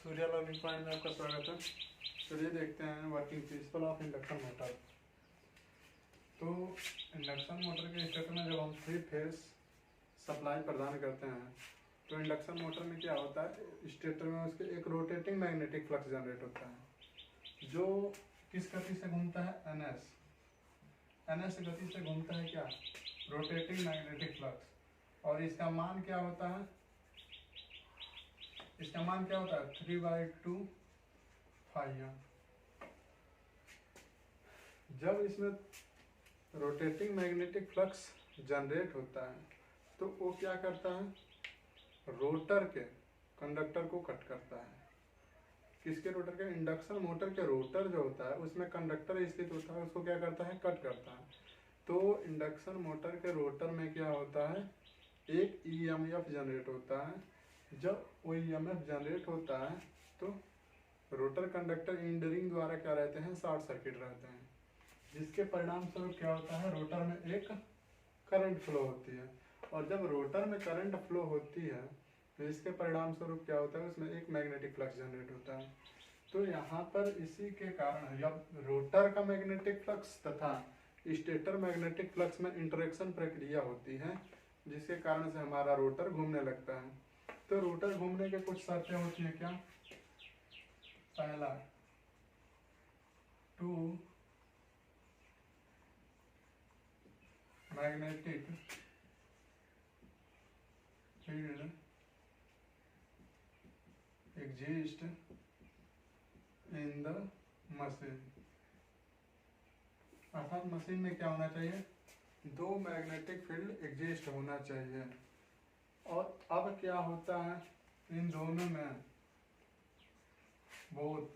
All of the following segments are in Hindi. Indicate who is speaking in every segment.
Speaker 1: सूर्या लर्निंग पॉइंट में आपका स्वागत है। चलिए देखते हैं working principle of induction motor. तो इंडक्शन मोटर के स्टेटर में जब हम 3 फेज सप्लाई प्रदान करते हैं तो इंडक्शन मोटर में क्या होता है, स्टेटर में उसके एक रोटेटिंग मैग्नेटिक फ्लक्स जनरेट होता है जो किस गति से घूमता है, एनएस गति से घूमता है, क्या, रोटेटिंग मैग्नेटिक फ्लक्स। और इसका मान क्या होता है, इसका मान क्या होता है 3/2 φm। जब इसमें रोटेटिंग मैग्नेटिक फ्लक्स जनरेट होता है तो वो क्या करता है, रोटर के कंडक्टर को कट करता है। किसके रोटर के, इंडक्शन मोटर के रोटर जो होता है उसमें कंडक्टर स्थित होता है, उसको क्या करता है, कट करता है। तो इंडक्शन मोटर के रोटर में क्या होता है, एक ईएमएफ जनरेट होता है। जब वो ईएमएफ जनरेट होता है तो रोटर कंडक्टर इंड रिंग द्वारा क्या रहते हैं, शॉर्ट सर्किट रहते हैं, जिसके परिणाम स्वरूप क्या होता है, रोटर में एक करंट फ्लो होती है। और जब रोटर में करंट फ्लो होती है तो इसके परिणाम स्वरूप क्या होता है, उसमें एक मैग्नेटिक फ्लक्स जनरेट होता है। तो यहाँ पर इसी के कारण जब रोटर का मैग्नेटिक फ्लक्स तथा स्टेटर मैग्नेटिक फ्लक्स में इंटरेक्शन प्रक्रिया होती है, जिसके कारण से हमारा रोटर घूमने लगता है। तो रोटर घूमने के कुछ शर्तें होती है, क्या, पहला, two magnetic field exist in the machine. अर्थात मशीन में क्या होना चाहिए, 2 मैग्नेटिक फील्ड एग्जिस्ट होना चाहिए। और अब क्या होता है, इन दोनों में बोथ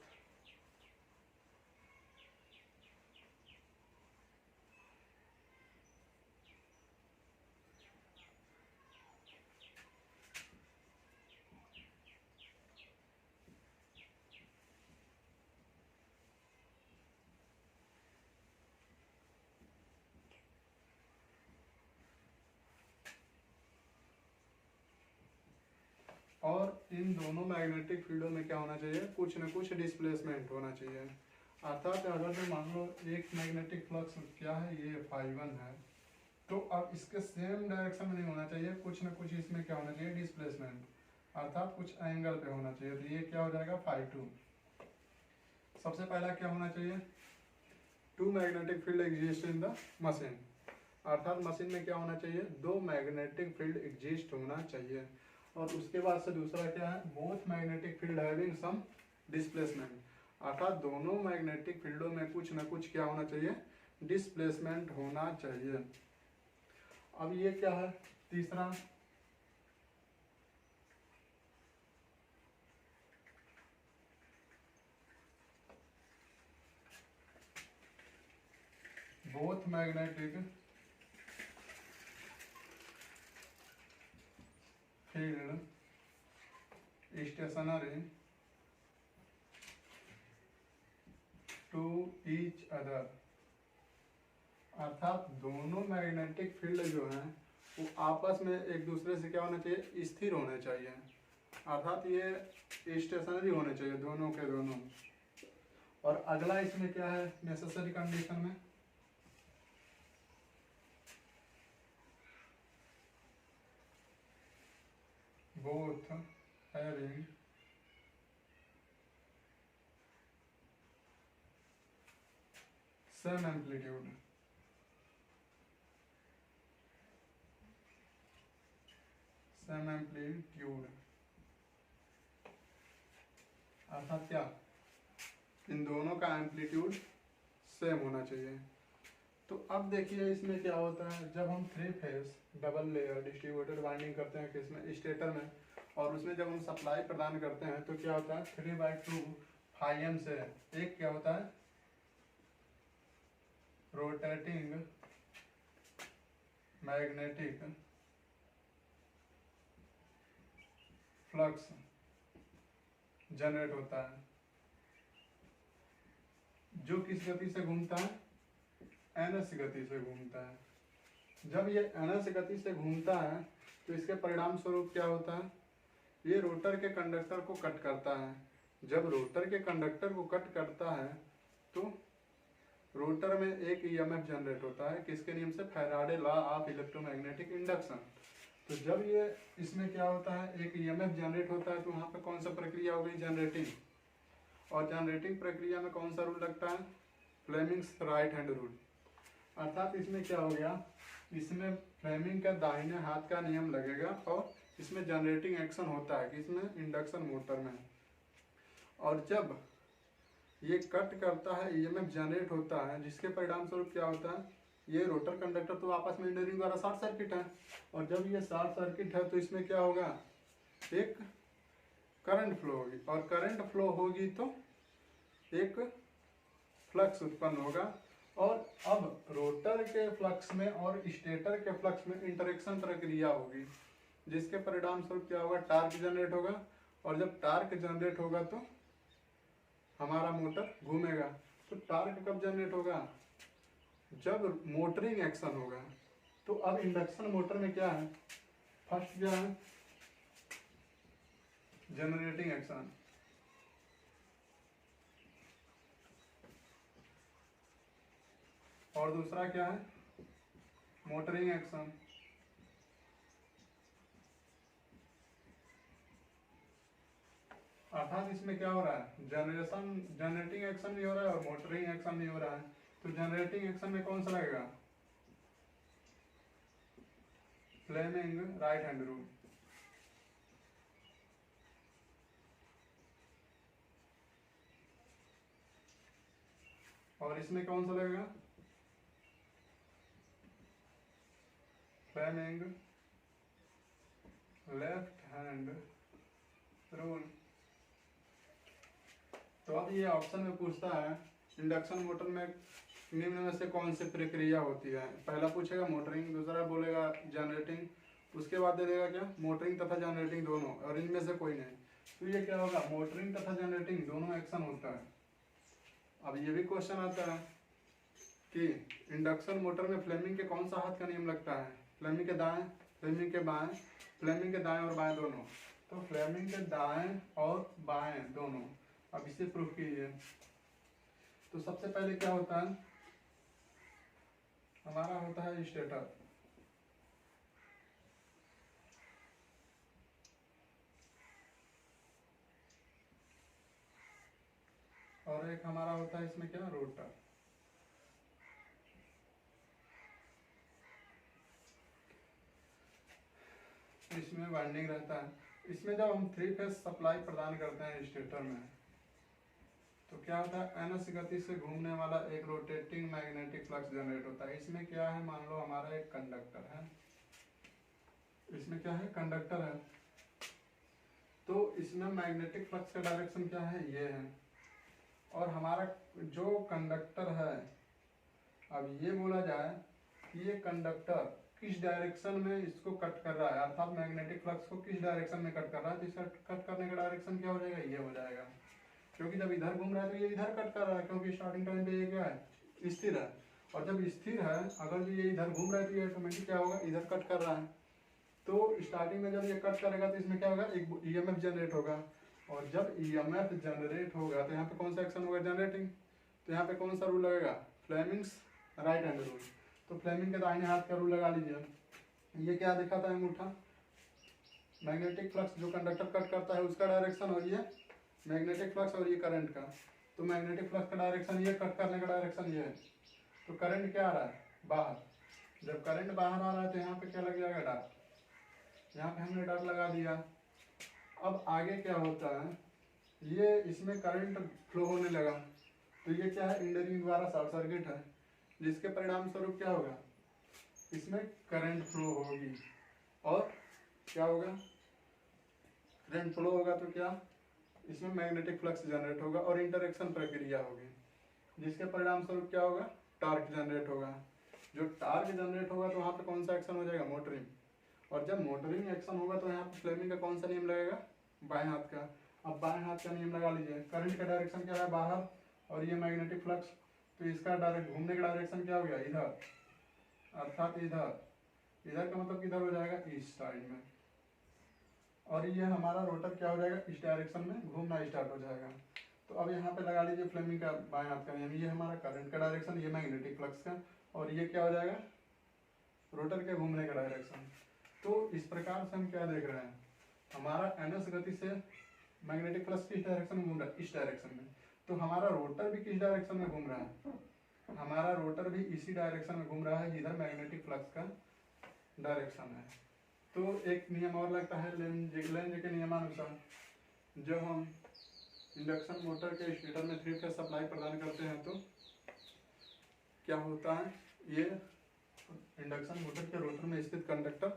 Speaker 1: और इन दोनों मैग्नेटिक फील्डों में क्या होना चाहिए, कुछ न कुछ डिस्प्लेसमेंट होना चाहिए। अर्थात अगर जो मान लो एक मैग्नेटिक फ्लक्स क्या है, ये φ1 है, तो अब इसके सेम डायरेक्शन में नहीं होना चाहिए, कुछ न कुछ इसमें क्या होना चाहिए, डिस्प्लेसमेंट, अर्थात कुछ एंगल पे होना चाहिए। तो ये क्या हो जाएगा, φ2। सबसे पहला क्या होना चाहिए, 2 magnetic field exist in the machine, अर्थात मशीन में क्या होना चाहिए, 2 मैग्नेटिक फील्ड एग्जिस्ट होना चाहिए। और उसके बाद से दूसरा क्या है, both magnetic field having some displacement, अर्थात दोनों मैग्नेटिक फील्डों में कुछ न कुछ क्या होना चाहिए, डिस्प्लेसमेंट होना चाहिए। अब ये क्या है, तीसरा, both magnetic field stationary to each other, अर्थात दोनों मैग्नेटिक फील्ड जो हैं वो आपस में एक दूसरे से क्या होना चाहिए, स्थिर होने चाहिए, अर्थात ये स्टेशनरी होने चाहिए दोनों के दोनों। और अगला इसमें क्या है, नेसेसरी कंडीशन में, both having same amplitude, same amplitude, अर्थात क्या, इन दोनों का एम्पलीट्यूड सेम होना चाहिए। तो अब देखिए इसमें क्या होता है, जब हम 3 phase double layer distributed winding करते हैं किसमें, स्टेटर में, और उसमें जब हम सप्लाई प्रदान करते हैं तो क्या होता है, 3/2 φm से एक क्या होता है, रोटेटिंग मैग्नेटिक फ्लक्स जनरेट होता है, जो किस गति से घूमता है, एनएस गति से घूमता है। जब ये एनएस गति से घूमता है तो इसके परिणाम स्वरूप क्या होता है, ये रोटर के कंडक्टर को कट करता है। जब रोटर के कंडक्टर को कट करता है तो रोटर में एक ईएमएफ जनरेट होता है, किसके नियम से? Faraday law of electromagnetic induction. तो जब ये इसमें क्या होता है, एक ईएमएफ जनरेट होता है, तो वहाँ पे कौन सा प्रक्रिया हो गई? जनरेटिंग। और जनरेटिंग प्रक्रिया में कौन सा रूल लगता है? Fleming's right hand rule. अर्थात इसमें क्या हो गया, इसमें फ्लेमिंग का दाहिने हाथ का नियम लगेगा और इसमें जनरेटिंग एक्शन होता है, किसमें? इंडक्शन मोटर में। और जब ये कट करता है, ईएमएफ जनरेट होता है, जिसके परिणाम स्वरूप क्या होता है, ये रोटर कंडक्टर तो आपस में इंडरिंग द्वारा शॉर्ट सर्किट है, और जब ये शॉर्ट सर्किट है तो इसमें क्या होगा? एक करंट फ्लो होगी, और करंट फ्लो होगी तो एक फ्लक्स उत्पन्न होगा। और अब रोटर के फ्लक्स में और स्टेटर के फ्लक्स में इंटरेक्शन प्रक्रिया होगी, जिसके परिणाम स्वरूप क्या होगा? टार्क जनरेट होगा, और जब टार्क जनरेट होगा तो हमारा मोटर घूमेगा। तो टार्क कब जनरेट होगा? जब मोटरिंग एक्शन होगा। तो अब इंडक्शन मोटर में क्या है? फर्स्ट क्या है? Generating action. और दूसरा क्या है? Motoring action. अर्थात इसमें क्या हो रहा है? जनरेटिंग एक्शन भी हो रहा है और मोटरिंग एक्शन भी हो रहा है। तो जनरेटिंग एक्शन में कौन सा लगेगा? Fleming right hand rule. और इसमें कौन सा लगेगा? Fleming left hand rule. तो अब ये ऑप्शन में पूछता है इंडक्शन मोटर में निम्न में से कौन सी प्रक्रिया होती है? पहला पूछेगा मोटरिंग, दूसरा बोलेगा जनरेटिंग, उसके बाद दे देगा क्या? मोटरिंग तथा जनरेटिंग दोनों, और इनमें से कोई नहीं। तो ये क्या होगा? मोटरिंग तथा जनरेटिंग दोनों एक्शन होता है। अब ये भी क्वेश्चन आता है कि इंडक्शन मोटर में फ्लेमिंग के कौन सा हाथ का नियम लगता है? फ्लेमिंग के दाएं, फ्लेमिंग के बाएं, फ्लेमिंग के दाएं और बाएं दोनों। तो फ्लेमिंग के दाएं और बाएं दोनों। अब इसे प्रूफ कीजिए। तो सबसे पहले क्या होता है? हमारा होता है स्टेटर, और एक हमारा होता है इसमें क्या? रोटर। इसमें वाइंडिंग रहता है। इसमें जब हम 3 फेज सप्लाई प्रदान करते हैं स्टेटर में, तो क्या होता है? एनएस गति से घूमने वाला एक रोटेटिंग मैग्नेटिक फ्लक्स जनरेट होता है। इसमें क्या है? मान लो हमारा एक कंडक्टर है, इसमें क्या है? कंडक्टर है। तो इसमें मैग्नेटिक फ्लक्स का डायरेक्शन क्या है? ये है। और हमारा जो कंडक्टर है, अब ये बोला जाए कि ये कंडक्टर किस डायरेक्शन में इसको कट कर रहा है, अर्थात मैग्नेटिक फ्लक्स को किस डायरेक्शन में कट कर रहा है, तो इसका कट करने का डायरेक्शन क्या हो जाएगा? ये हो जाएगा। क्योंकि जब इधर घूम रहा है तो ये इधर कट कर रहा है, क्योंकि स्टार्टिंग टाइम पे ये क्या है? स्थिर है। और जब स्थिर है, अगर ये इधर घूम रहा है तो ये ऑटोमेटिक क्या होगा? इधर कट कर रहा है। तो स्टार्टिंग में जब ये कट करेगा तो इसमें क्या होगा? एक ईएमएफ जनरेट होगा, और जब ईएमएफ जनरेट होगा तो यहाँ पे कौन सा एक्शन होगा? जनरेटिंग। तो यहाँ पे कौन सा रूल लगेगा? Fleming's right hand rule. तो फ्लेमिंग के दाहिने हाथ का रूल लगा लीजिए। ये क्या दिखाता है? अंगूठा। मैग्नेटिक फ्लक्स जो कंडक्टर कट करता है उसका डायरेक्शन, और ये मैग्नेटिक फ्लक्स और ये करंट का। तो मैग्नेटिक फ्लक्स का डायरेक्शन ये, कट करने का डायरेक्शन ये है। तो करंट क्या आ रहा है? बाहर। जब करंट बाहर आ रहा है तो यहाँ पे क्या लग जाएगा? डॉट। यहाँ पे हमने डॉट लगा दिया। अब आगे क्या होता है? ये इसमें करंट फ्लो होने लगा, तो ये क्या है? इंडरिंग द्वारा शॉर्ट सर्किट है, जिसके परिणाम स्वरूप क्या होगा? इसमें करंट फ्लो होगी, और क्या होगा? करंट फ्लो होगा तो क्या? इसमें मैग्नेटिक फ्लक्स जनरेट होगा और इंटरेक्शन प्रक्रिया होगी, जिसके परिणाम स्वरूप क्या होगा? टार्क जनरेट होगा। जो टार्क जनरेट होगा तो वहाँ पे कौन सा एक्शन हो जाएगा? मोटरिंग। और जब मोटरिंग एक्शन होगा तो यहाँ पे फ्लेमिंग का कौन सा नियम लगेगा? बाएं हाथ का। अब बाएं हाथ का नियम लगा लीजिए। करंट का डायरेक्शन क्या है? बाहर, और ये मैग्नेटिक फ्लक्स, तो इसका डायरेक्ट घूमने का डायरेक्शन क्या हो गया? इधर, अर्थात इधर। इधर का मतलब किधर हो जाएगा? इस साइड में। और ये हमारा रोटर क्या हो जाएगा, इस डायरेक्शन में घूमना स्टार्ट हो जाएगा। तो अब यहाँ पे लगा लीजिए फ्लेमिंग का बाएं हाथ का नियम, ये हमारा करंट का डायरेक्शन, ये मैग्नेटिक फ्लक्स का, और ये क्या हो जाएगा, रोटर के घूमने का डायरेक्शन। तो इस प्रकार से हम क्या देख रहे हैं, हमारा एनएस गति से मैग्नेटिक फ्लक्स किस डायरेक्शन में घूम रहा है, इस डायरेक्शन में। तो हमारा रोटर भी किस डायरेक्शन में घूम रहा है, हमारा रोटर भी इसी डायरेक्शन में घूम रहा है जिधर मैग्नेटिक फ्लक्स का डायरेक्शन है। तो एक नियम और लगता है लेंज के नियमानुसार, जब हम इंडक्शन मोटर के स्टेटर में 3 फेज सप्लाई प्रदान करते हैं तो क्या होता है, ये इंडक्शन मोटर के रोटर में स्थित कंडक्टर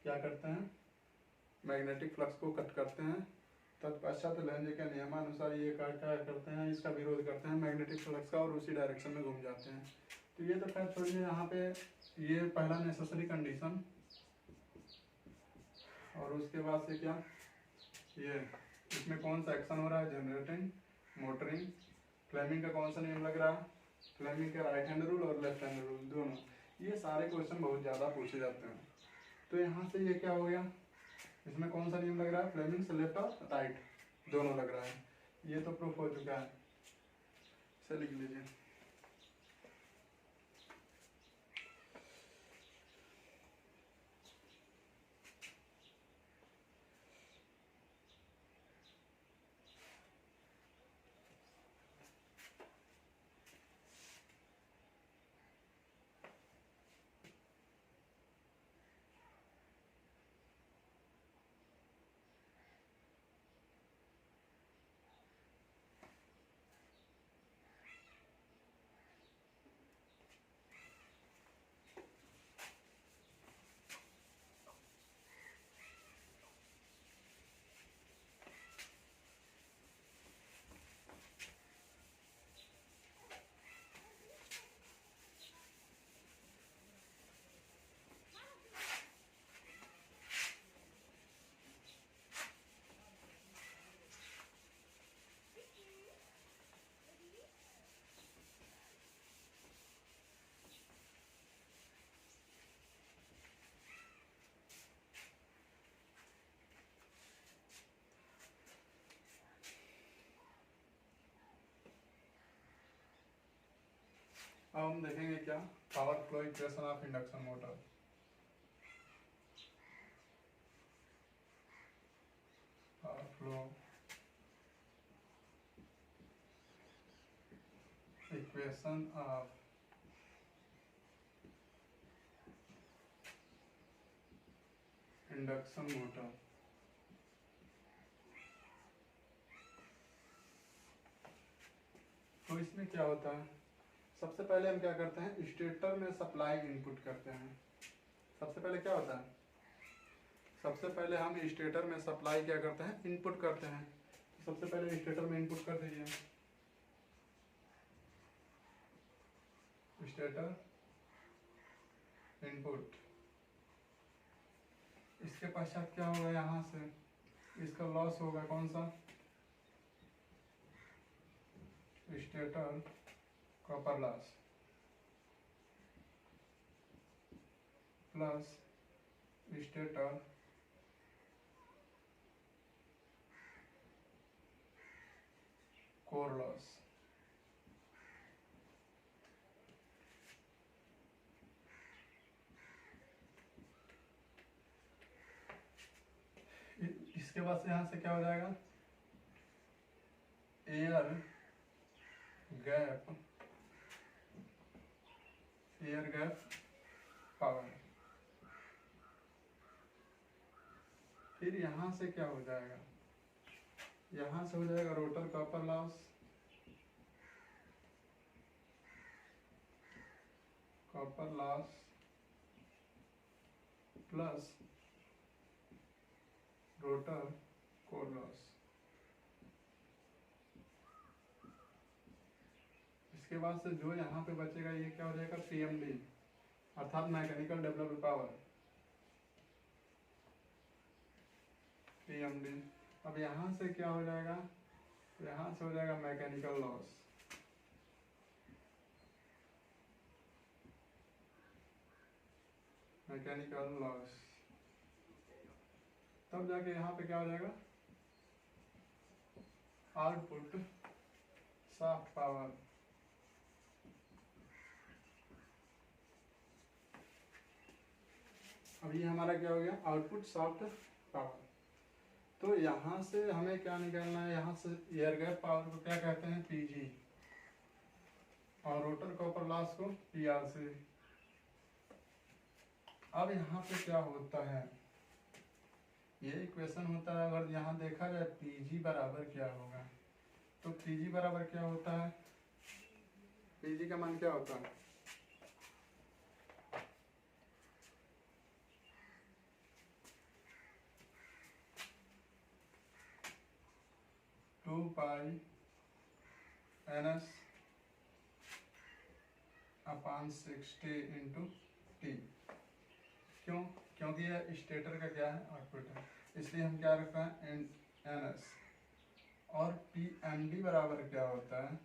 Speaker 1: क्या करते हैं, मैग्नेटिक फ्लक्स को कट करते हैं। तत्पश्चात लेंज के नियमानुसार ये क्या करते हैं, इसका विरोध करते हैं मैग्नेटिक फ्लक्स का, और उसी डायरेक्शन में घूम जाते हैं। तो ये तो खैर छोड़िए, यहाँ पे ये पहला नेसेसरी कंडीशन। और उसके बाद से क्या, ये इसमें कौन सा एक्शन हो रहा है, जनरेटिंग, मोटरिंग। फ्लेमिंग का कौन सा नियम लग रहा है, फ्लेमिंग का राइट हैंड रूल और लेफ्ट हैंड रूल दोनों। ये सारे क्वेश्चन बहुत ज़्यादा पूछे जाते हैं। तो यहाँ से ये क्या हो गया, इसमें कौन सा नियम लग रहा है, फ्लेमिंग से लेफ्ट और राइट दोनों लग रहा है। ये तो प्रूफ हो चुका है, इसे लिख लीजिए। अब हम देखेंगे क्या, power flow equation of induction motor. Power flow equation of induction motor. तो इसमें क्या होता है, सबसे पहले हम क्या करते हैं, स्टेटर में सप्लाई इनपुट करते हैं। सबसे पहले क्या होता है, सबसे पहले हम स्टेटर में सप्लाई क्या करते हैं, इनपुट करते हैं। तो सबसे पहले स्टेटर में इनपुट कर दीजिए, स्टेटर इनपुट। इसके पश्चात क्या होगा, यहाँ से इसका लॉस होगा, कौन सा, stator copper loss plus stator core loss. इसके बाद से यहाँ से क्या हो जाएगा, एयर गैप पावर। फिर यहाँ से क्या हो जाएगा, यहाँ से हो जाएगा rotor copper loss plus rotor core loss. इसके बाद से जो यहाँ पे बचेगा ये क्या हो जाएगा, पीएमडी अर्थात मैकेनिकल डेवलप्ड पावर, पीएमडी। अब यहाँ से क्या हो जाएगा, यहाँ से हो जाएगा मैकेनिकल लॉस, तब जाके यहाँ पे क्या हो जाएगा, आउटपुट शाफ्ट पावर। अब ये हमारा क्या हो गया, आउटपुट शाफ्ट पावर। तो यहाँ से हमें क्या निकालना है, यहाँ से एयर गैप पावर को क्या कहते हैं, पीजी, और रोटर कॉपर लॉस को पीआरसी। अब यहाँ पे क्या होता है, ये इक्वेशन होता है, अगर यहाँ देखा जाए पीजी बराबर क्या होगा, तो पीजी बराबर क्या होता है, पीजी का मान क्या होता है, two pi NS upon 60 into T. क्यों, क्योंकि यह स्टेटर का क्या है, आउटपुट है, इसलिए हम क्या रखते हैं NS। और PMD बराबर क्या होता है,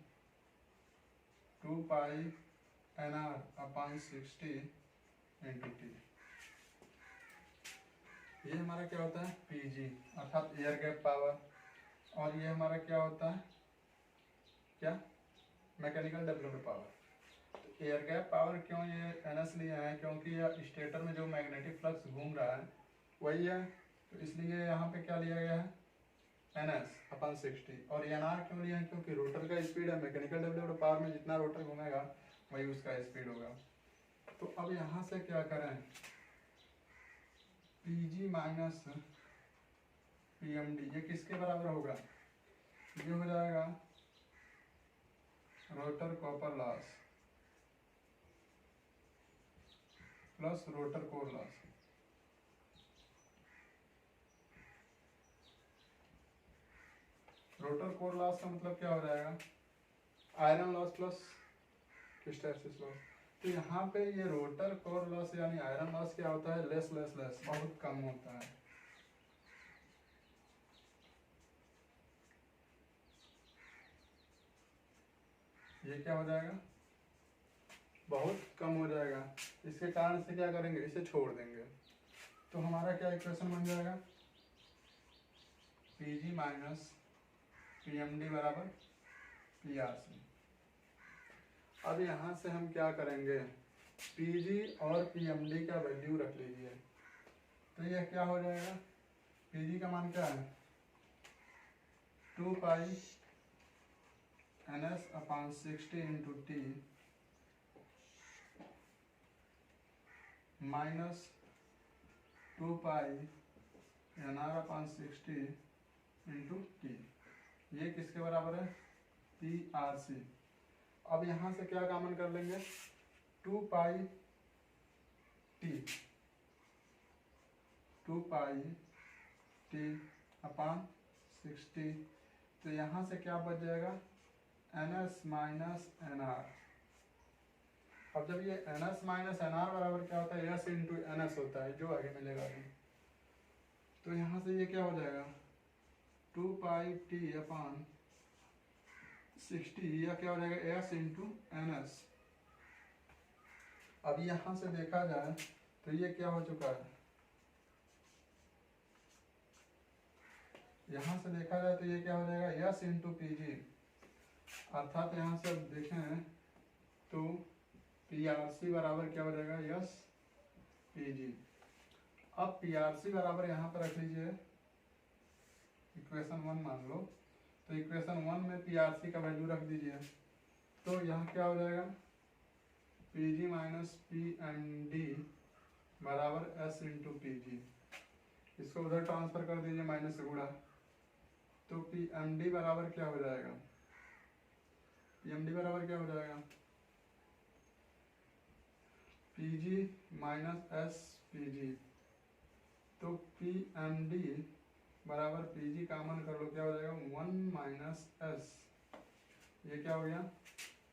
Speaker 1: 2 पाई NR अपॉन 60 इंटू टी। ये हमारा क्या होता है, PG अर्थात एयर गैप पावर। और ये हमारा क्या होता है, क्या, मैकेनिकल डेवलप्ड पावर। तो एयर गैप पावर क्यों ये NS लिया है, क्योंकि यह स्टेटर में जो मैग्नेटिक फ्लक्स घूम रहा है वही है, तो इसलिए यहाँ पे क्या लिया गया है, NS अपॉन 60। और NR क्यों लिया है, क्योंकि रोटर का स्पीड है, मैकेनिकल डेवलप्ड पावर में जितना रोटर घूमेगा वही उसका स्पीड होगा। तो अब यहाँ से क्या करें, PG माइनस PMD ये किसके बराबर होगा, ये हो जाएगा rotor copper loss plus rotor core loss. Rotor core loss का मतलब क्या हो जाएगा, iron loss plus hysteresis loss. तो यहाँ पे ये रोटर कोर लॉस यानी आयरन लॉस क्या होता है, लेस लेस लेस, बहुत कम होता है। ये क्या हो जाएगा, बहुत कम हो जाएगा। इसके कारण से क्या करेंगे, इसे छोड़ देंगे। तो हमारा क्या इक्वेशन बन जाएगा, पीजी माइनस पीएमडी बराबर पीआरसी। अब यहाँ से हम क्या करेंगे, पीजी और पीएमडी का वैल्यू रख लीजिए। तो यह क्या हो जाएगा, पीजी का मान क्या है, 2 पाई NS upon 60 into T minus 2 पाई NR अपॉन 60 इंटू टी। ये किसके बराबर है, PRC। अब यहाँ से क्या कॉमन कर लेंगे, 2 pi T, 2 pi T upon 60। तो यहाँ से क्या बच जाएगा, NS माइनस NR। अब जब ये NS माइनस NR बराबर क्या होता है, S इंटू NS होता है, जो आगे मिलेगा अभी। तो यहाँ से ये क्या हो जाएगा, 2 पाई टी अपॉन 60, या क्या हो जाएगा, S इंटू NS। अब यहाँ से देखा जाए तो ये क्या हो चुका है, यहाँ से देखा जाए तो ये क्या हो जाएगा, S इंटू PG। अर्थात यहाँ से देखें तो PRC बराबर क्या हो जाएगा, S PG। अब PRC बराबर यहाँ पर रख लीजिए, इक्वेशन 1 मान लो। तो इक्वेशन 1 में PRC का वैल्यू रख दीजिए। तो यहाँ क्या हो जाएगा, PG माइनस PMD बराबर S इंटू PG। इसको उधर ट्रांसफर कर दीजिए, माइनस से गुणा। तो PMD बराबर क्या हो जाएगा, PMD बराबर क्या हो जाएगा, PG माइनस S PG। तो PMD बराबर PG कॉमन कर लो, क्या हो जाएगा, 1 माइनस S। ये क्या हो गया,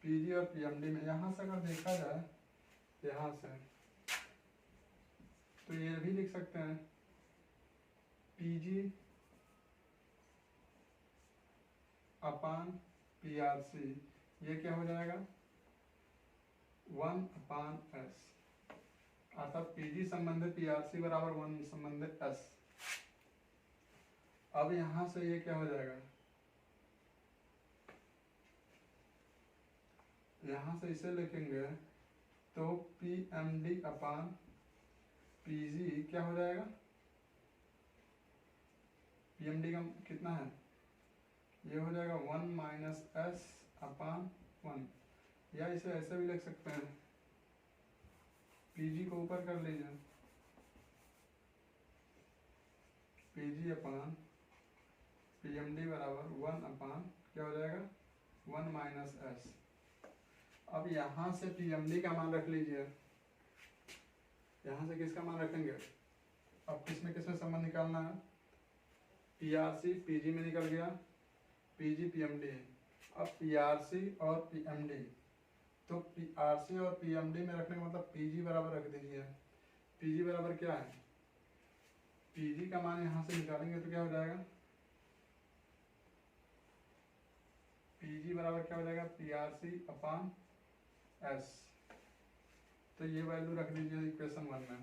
Speaker 1: PG और PMD में यहाँ से अगर देखा जाए, यहाँ से तो ये भी लिख सकते हैं, PG अपान PRC। ये क्या हो जाएगा, 1 अपान S। अर्थात PG संबंधित PRC बराबर 1 संबंधित S। अब यहाँ से ये क्या हो जाएगा, यहाँ से इसे लिखेंगे तो पी एम डी अपान पी जी क्या हो जाएगा, पी एम डी का कितना है, ये हो जाएगा 1 माइनस एस अपान 1, या इसे ऐसे भी लिख सकते हैं, पी जी को ऊपर कर लीजिए, पी जी अपान पी एम डी बराबर 1 अपान क्या हो जाएगा 1 माइनस एस। अब यहाँ से पी एम डी का मान रख लीजिए, यहाँ से किसका मान रखेंगे, अब किसमें किसमें संबंध निकालना है, P R C P G में निकल गया, P G P M D, अब पी आर सी और पी एम डी, तो पी आर सी और पी एम डी में रखने का मतलब पी जी बराबर रख दीजिए, पी जी बराबर क्या है, पी जी का मान यहाँ से निकालेंगे तो क्या हो जाएगा, पी जी बराबर क्या हो जाएगा P R C upon S, तो ये वैल्यू रख दीजिए इक्वेशन 1 में,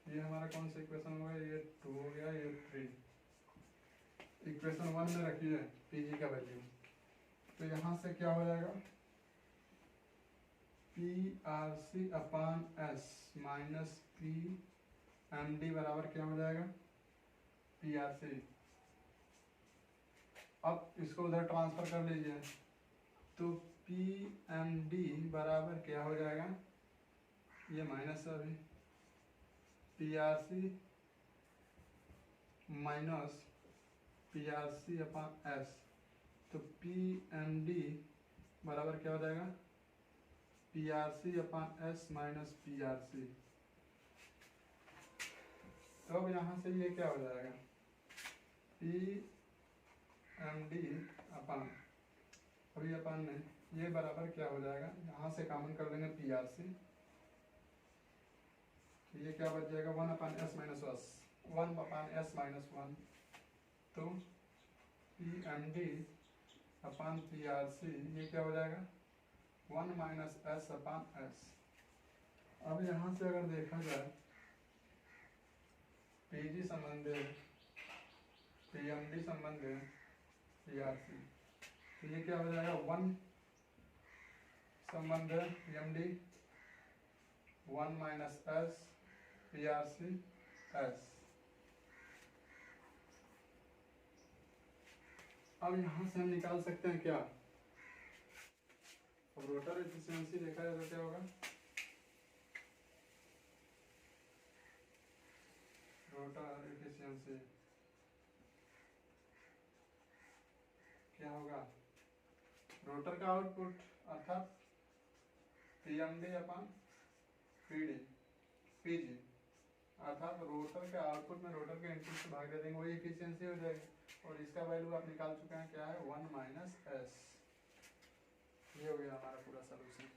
Speaker 1: ये हमारा कौन सा इक्वेशन हो गया, ये 2 हो गया, ये 3, इक्वेशन 1 में रखिए पी जी का वैल्यू, तो यहाँ से क्या हो जाएगा P R C upon S minus P M D बराबर क्या हो जाएगा पी आर सी। अब इसको उधर ट्रांसफर कर लीजिए, तो पी एम डी बराबर क्या हो जाएगा, ये माइनस है अभी, P R C minus P R C upon S, तो पी एम डी बराबर क्या हो जाएगा P R C upon S minus P R C. तो अब यहाँ से ये क्या हो जाएगा पी एम डी अपान, अभी अपान नहीं, ये बराबर क्या हो जाएगा, यहाँ से कॉमन कर देंगे पी आर सी, तो ये क्या बच जाएगा 1 अपान एस माइनस 1 अपान एस माइनस 1, तो पी एम डी अपान पी आर सी ये क्या हो जाएगा 1 माइनस एस अपान एस। अब यहाँ से अगर देखा जाए पी जी संबंध पी एम डी संबंध पी आर सी, तो ये क्या हो जाएगा 1 संबंध P M D 1 minus S P R C S. अब यहाँ से हम निकाल सकते हैं क्या, अब रोटर एफिशिएंसी देखा जाए तो क्या होगा, रोटर एफिशिएंसी क्या होगा, रोटर का आउटपुट अर्थात पी एम डी अपन पी डी पी जी, अर्थात रोटर के आउटपुट में रोटर के इनपुट से भाग दे देंगे, वही एफिशिएंसी हो जाएगी, और इसका वैल्यू आप निकाल चुके हैं क्या है 1 माइनस एस। ये हो गया हमारा पूरा सलूशन।